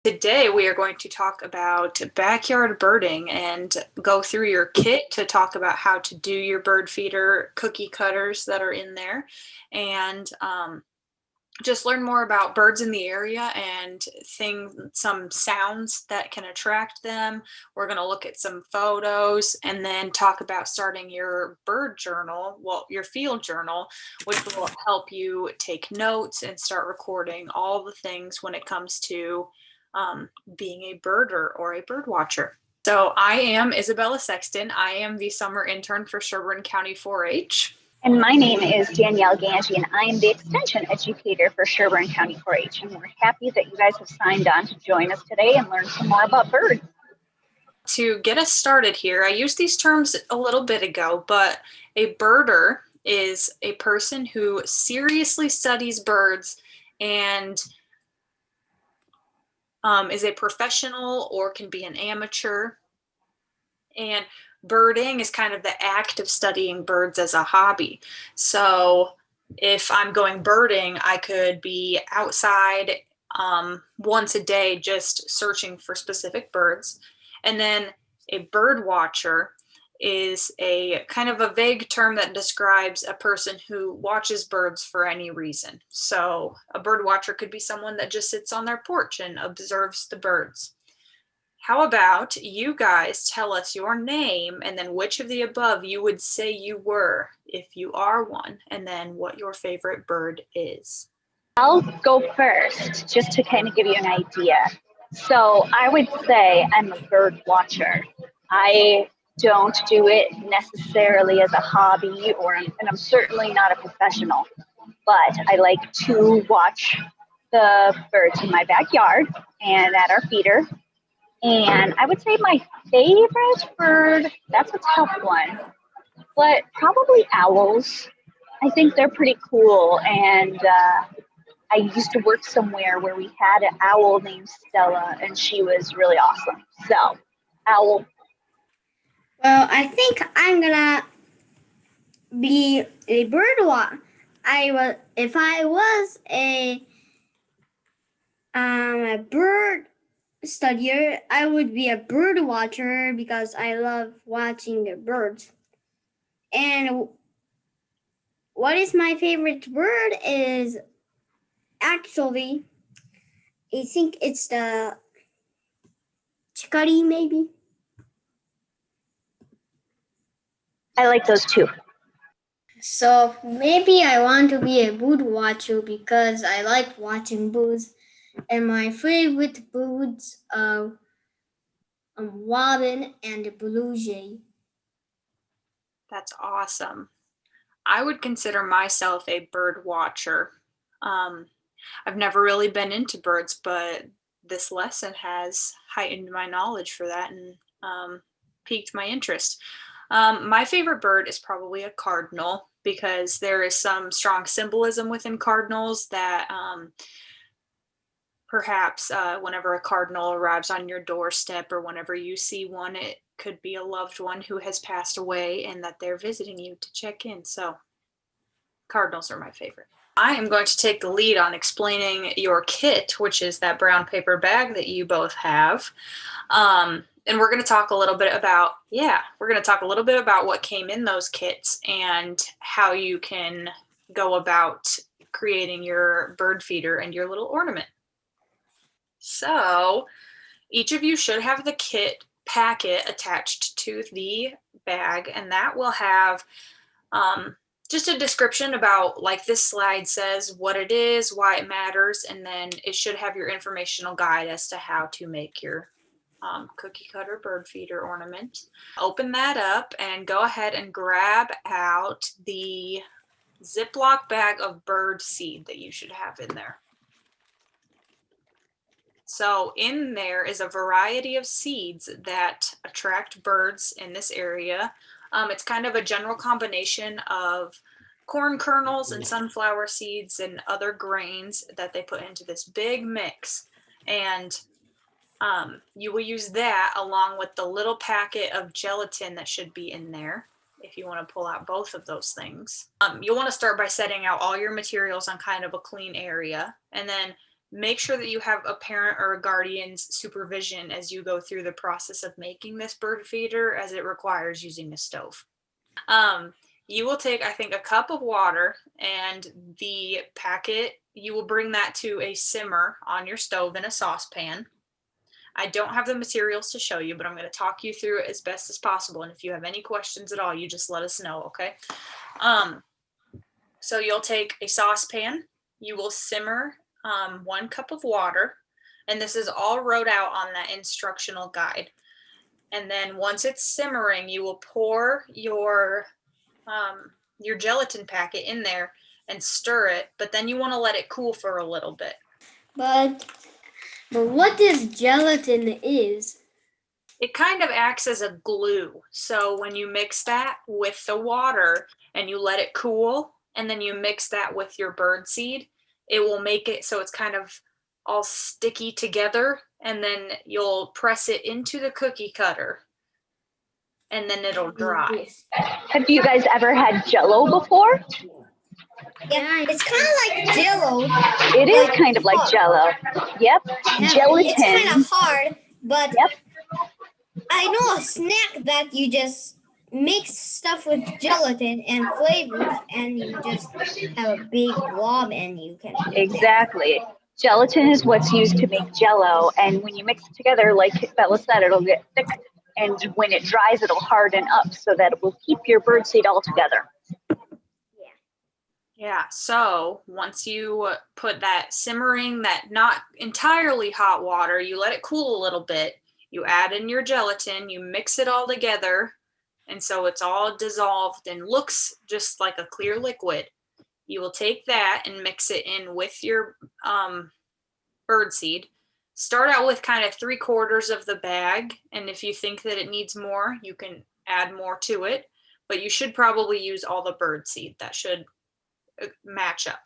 Today we are going to talk about backyard birding and go through your kit to talk about how to do your bird feeder cookie cutters that are in there, and just learn more about birds in the area and some sounds that can attract them. We're going to look at some photos and then talk about starting your bird journal, well, your field journal, which will help you take notes and start recording all the things when it comes to being a birder or a bird watcher. So I am Isabella Sexton. I am the summer intern for Sherburne County 4-H. And my name is Danielle Ganji, and I am the extension educator for Sherburne County 4-H. And we're happy that you guys have signed on to join us today and learn some more about birds. To get us started here, I used these terms a little bit ago, but a birder is a person who seriously studies birds and is a professional or can be an amateur. And birding is kind of the act of studying birds as a hobby. So if I'm going birding, I could be outside once a day just searching for specific birds. And then a bird watcher is a kind of a vague term that describes a person who watches birds for any reason. So a bird watcher could be someone that just sits on their porch and observes the birds. How about you guys tell us your name and then which of the above you would say you were if you are one, and then what your favorite bird is. I'll go first just to kind of give you an idea. So I would say I'm a bird watcher. I don't do it necessarily as a hobby, and I'm certainly not a professional, but I like to watch the birds in my backyard and at our feeder. And I would say my favorite bird, that's a tough one, but probably owls. I think they're pretty cool. And I used to work somewhere where we had an owl named Stella, and she was really awesome. So, owl. Well, I think I'm gonna be a bird watcher. If I was a bird studier, I would be a bird watcher because I love watching the birds. And what is my favorite bird is actually, I think it's the chickadee, maybe. I like those too. So maybe I want to be a bird watcher because I like watching birds. And my favorite birds are robin and the blue jay. That's awesome. I would consider myself a bird watcher. I've never really been into birds, but this lesson has heightened my knowledge for that and piqued my interest. My favorite bird is probably a cardinal because there is some strong symbolism within cardinals that perhaps whenever a cardinal arrives on your doorstep or whenever you see one, it could be a loved one who has passed away and that they're visiting you to check in. So cardinals are my favorite. I am going to take the lead on explaining your kit, which is that brown paper bag that you both have. And we're going to talk a little bit about, what came in those kits and how you can go about creating your bird feeder and your little ornament. So each of you should have the kit packet attached to the bag, and that will have just a description about, like this slide says, what it is, why it matters, and then it should have your informational guide as to how to make your cookie cutter bird feeder ornament. Open that up and go ahead and grab out the Ziploc bag of bird seed that you should have in there. So in there is a variety of seeds that attract birds in this area. It's kind of a general combination of corn kernels and sunflower seeds and other grains that they put into this big mix. And you will use that along with the little packet of gelatin that should be in there if you want to pull out both of those things. You'll want to start by setting out all your materials on kind of a clean area, and then make sure that you have a parent or a guardian's supervision as you go through the process of making this bird feeder, as it requires using a stove. You will take, I think, a cup of water, and the packet, you will bring that to a simmer on your stove in a saucepan. I don't have the materials to show you, but I'm going to talk you through it as best as possible. And if you have any questions at all, you just let us know, okay? So you'll take a saucepan, you will simmer 1 cup of water, and this is all wrote out on that instructional guide. And then once it's simmering, you will pour your gelatin packet in there and stir it, but then you want to let it cool for a little bit. But what this gelatin is? It kind of acts as a glue. So when you mix that with the water and you let it cool, and then you mix that with your bird seed, it will make it so it's kind of all sticky together, and then you'll press it into the cookie cutter, and then it'll dry. Have you guys ever had Jell-O before? Yeah, it's kind of like Jell-O. It is kind of like Jell-O. Yep. Yeah, Gelatin. it's kind of hard, but Yep. I know a snack that you just mix stuff with gelatin and flavors, and you just have a big blob, and you can eat it. Exactly. Gelatin is what's used to make Jell-O, and when you mix it together, like Bella said, it'll get thick, and when it dries, it'll harden up so that it will keep your bird seed all together. Yeah, so once you put that simmering, that not entirely hot water, you let it cool a little bit, you add in your gelatin, you mix it all together, and so it's all dissolved and looks just like a clear liquid. You will take that and mix it in with your bird seed. Start out with kind of 3/4 of the bag, and if you think that it needs more, you can add more to it, but you should probably use all the bird seed. That should match up.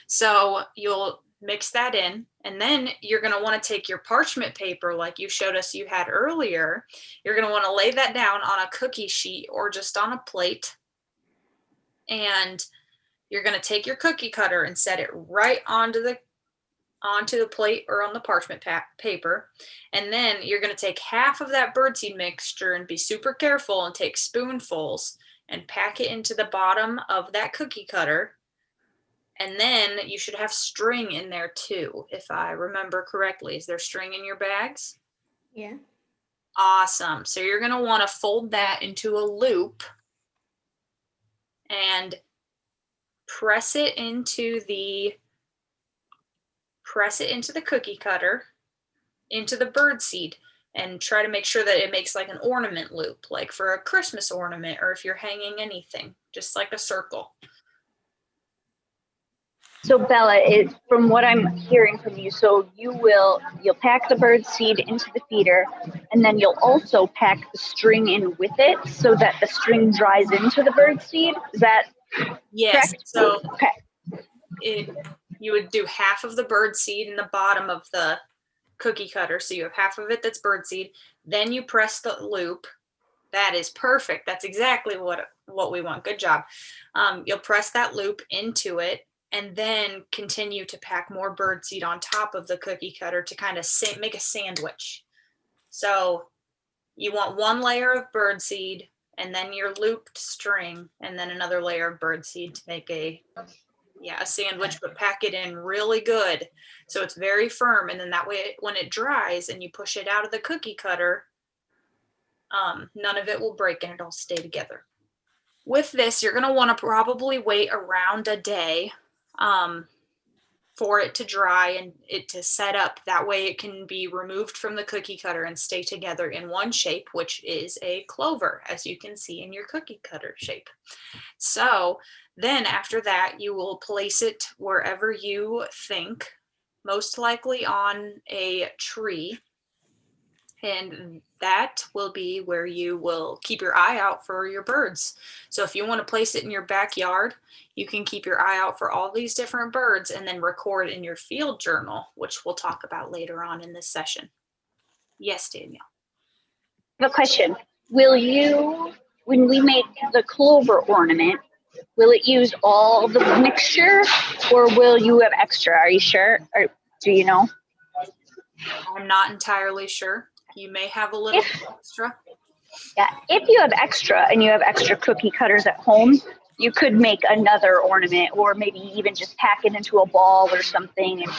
So you'll mix that in, and then you're going to want to take your parchment paper like you showed us you had earlier. You're going to want to lay that down on a cookie sheet or just on a plate, and you're going to take your cookie cutter and set it right onto the plate or on the parchment paper, and then you're going to take half of that birdseed mixture and be super careful and take spoonfuls and pack it into the bottom of that cookie cutter. And then you should have string in there too, if I remember correctly. Is there string in your bags? Yeah. Awesome. So you're going to want to fold that into a loop and press it into the cookie cutter, into the bird seed, and try to make sure that it makes like an ornament loop, like for a Christmas ornament, or if you're hanging anything, just like a circle. So Bella, from what I'm hearing from you, so you'll pack the bird seed into the feeder, and then you'll also pack the string in with it so that the string dries into the bird seed. Is that yes correct? So Okay. You would do half of the bird seed in the bottom of the cookie cutter, so you have half of it that's bird seed, then you press the loop. That is perfect. That's exactly what we want. Good job. You'll press that loop into it, and then continue to pack more bird seed on top of the cookie cutter to kind of make a sandwich. So you want 1 layer of bird seed, and then your looped string, and then another layer of bird seed to make a sandwich, but pack it in really good so it's very firm, and then that way when it dries and you push it out of the cookie cutter, none of it will break and it'll stay together. With this, you're going to want to probably wait around a day for it to dry and it to set up. That way it can be removed from the cookie cutter and stay together in one shape, which is a clover, as you can see in your cookie cutter shape. So then after that, you will place it wherever you think, most likely on a tree. And that will be where you will keep your eye out for your birds. So if you want to place it in your backyard, you can keep your eye out for all these different birds and then record in your field journal, which we'll talk about later on in this session. Yes, Danielle. I have a question. Will you, when we make the clover ornament, will it use all the mixture, or will you have extra? Are you sure? Or Do you know? I'm not entirely sure. You may have a little extra. Yeah, if you have extra and you have extra cookie cutters at home, you could make another ornament or maybe even just pack it into a ball or something and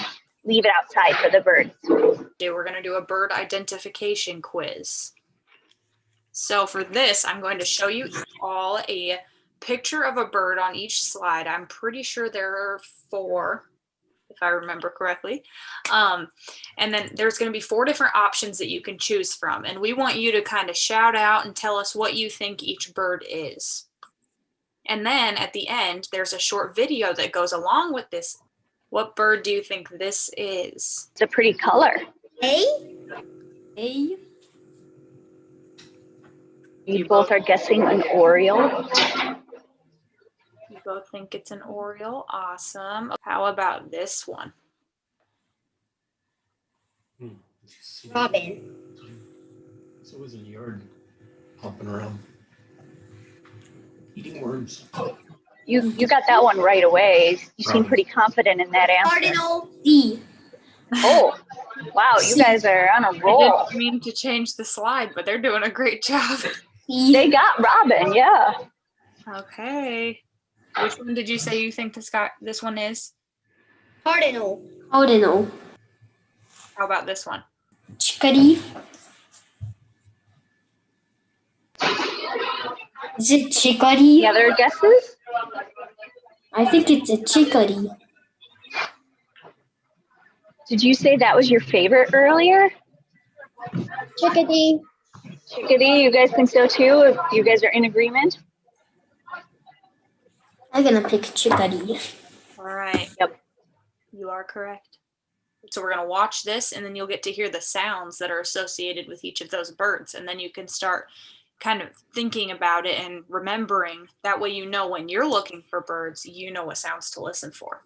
leave it outside for the birds. Okay, we're going to do a bird identification quiz. So for this, I'm going to show you all a picture of a bird on each slide. I'm pretty sure there are 4, if I remember correctly. And then there's going to be 4 different options that you can choose from. And we want you to kind of shout out and tell us what you think each bird is. And then at the end, there's a short video that goes along with this. What bird do you think this is? It's a pretty color. A. You both are guessing an Oriole. You both think it's an Oriole. Awesome. How about this one? Robin. It's always in the yard, hopping around, eating worms. You got that one right away. You seem pretty confident in that answer. Cardinal. D. Oh, wow, you guys are on a I roll. didn't mean to change the slide, but they're doing a great job. C. They got Robin, yeah. Okay. Which one did you say you think this one is? Cardinal. Cardinal. How about this one? Chickadee. Is it chickadee? Any other guesses? I think it's a chickadee. Did you say that was your favorite earlier? Chickadee. Chickadee, you guys think so too? If you guys are in agreement? I'm gonna pick chickadee. All right. Yep. You are correct. So we're going to watch this, and then you'll get to hear the sounds that are associated with each of those birds. And then you can start kind of thinking about it and remembering. That way you know when you're looking for birds, you know what sounds to listen for.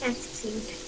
That's cute.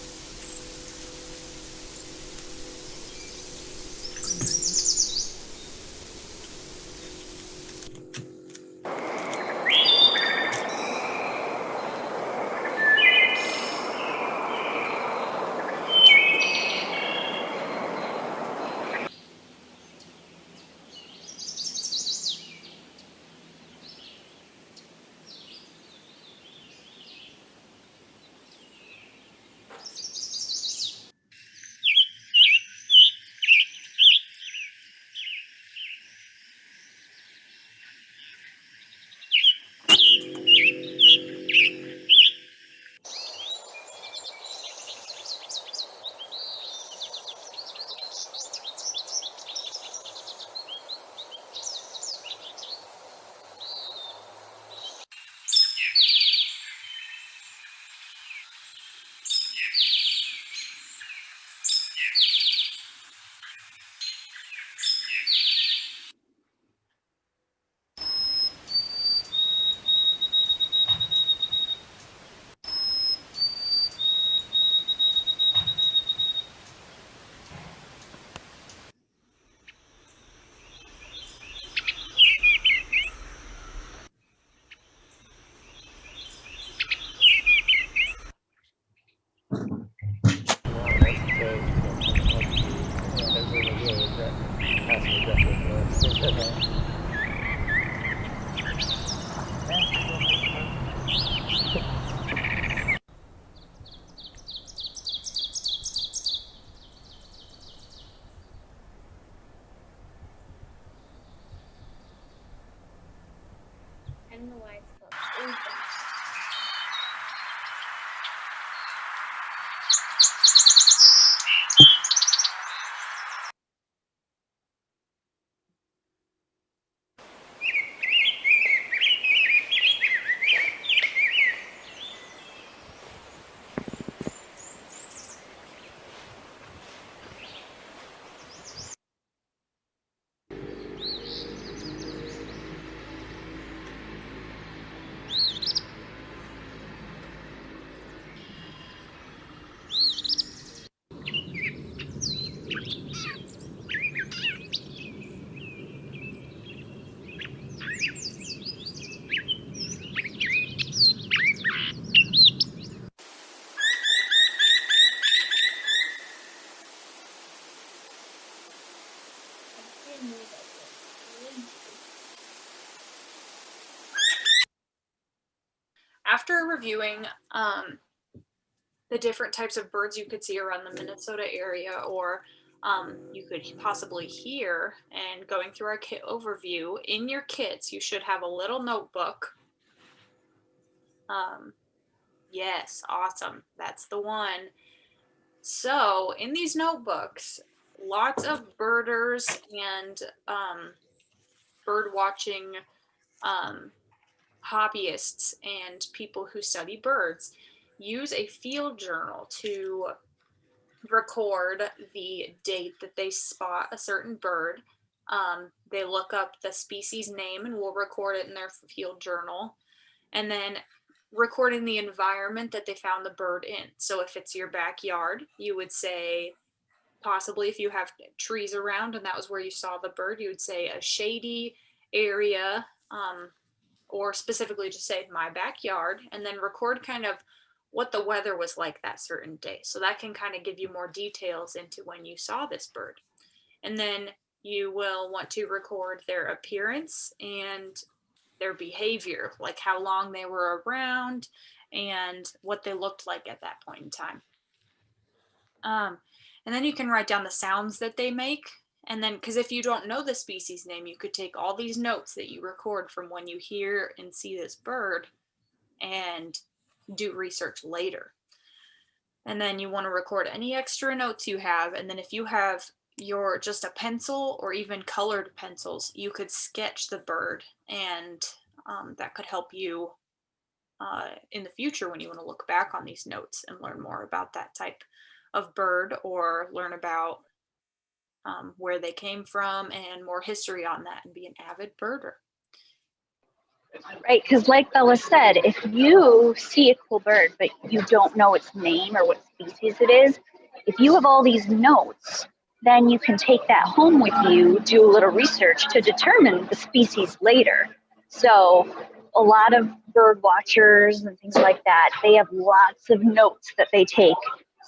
why it's called Open. I didn't know that was crazy. After reviewing the different types of birds you could see around the Minnesota area, or you could possibly hear, and going through our kit overview, in your kits, you should have a little notebook. Yes, awesome. That's the one. So in these notebooks, lots of birders and bird watching hobbyists and people who study birds use a field journal to record the date that they spot a certain bird. They look up the species name and will record it in their field journal, and then recording the environment that they found the bird in. So if it's your backyard, you would say, possibly if you have trees around and that was where you saw the bird, you would say a shady area, or specifically just say my backyard, and then record kind of what the weather was like that certain day. So that can kind of give you more details into when you saw this bird. And then you will want to record their appearance and their behavior, like how long they were around and what they looked like at that point in time. And then you can write down the sounds that they make. And then, because if you don't know the species name, you could take all these notes that you record from when you hear and see this bird and do research later. And then you want to record any extra notes you have. And then if you have your just a pencil or even colored pencils, you could sketch the bird, and that could help you in the future when you want to look back on these notes and learn more about that type of bird, or learn about where they came from and more history on that, and be an avid birder. Right, because like Bella said, if you see a cool bird but you don't know its name or what species it is, if you have all these notes, then you can take that home with you, do a little research to determine the species later. So a lot of bird watchers and things like that, they have lots of notes that they take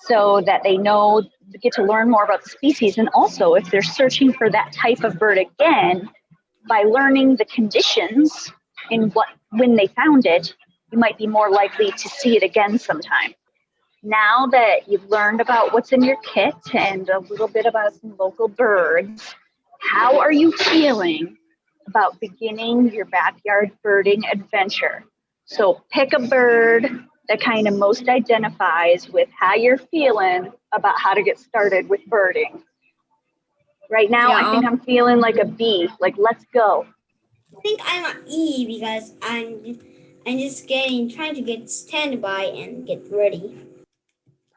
so that they know, get to learn more about the species. And also, if they're searching for that type of bird again, by learning the conditions in when they found it, you might be more likely to see it again sometime. Now that you've learned about what's in your kit and a little bit about some local birds, how are you feeling about beginning your backyard birding adventure? So pick a bird that kind of most identifies with how you're feeling about how to get started with birding. Right now, I think I'm feeling like a bee, like let's go. I think I'm an E because I'm just trying to get standby and get ready.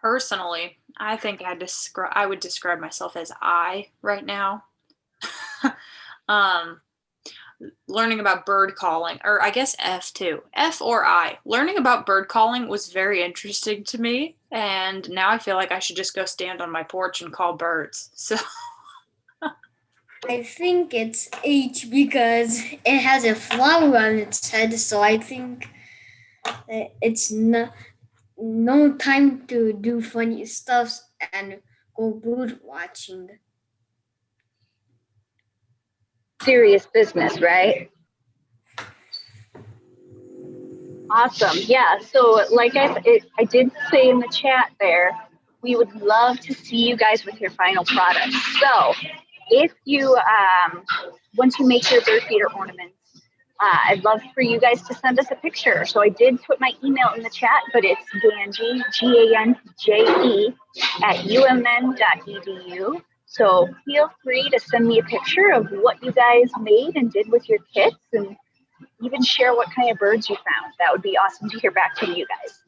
Personally, I think I would describe myself as I right now. Learning about bird calling, or I guess F too, F or I. Learning about bird calling was very interesting to me, and now I feel like I should just go stand on my porch and call birds. So I think it's H because it has a flower on its head, so I think it's no time to do funny stuff and go bird watching. Serious business, right? Awesome. Yeah. So like I did say in the chat there, we would love to see you guys with your final product. So if you, once you make your bird feeder ornaments, I'd love for you guys to send us a picture. So I did put my email in the chat, but it's Ganji, Ganje, @umn.edu. So feel free to send me a picture of what you guys made and did with your kits, and even share what kind of birds you found. That would be awesome to hear back from you guys.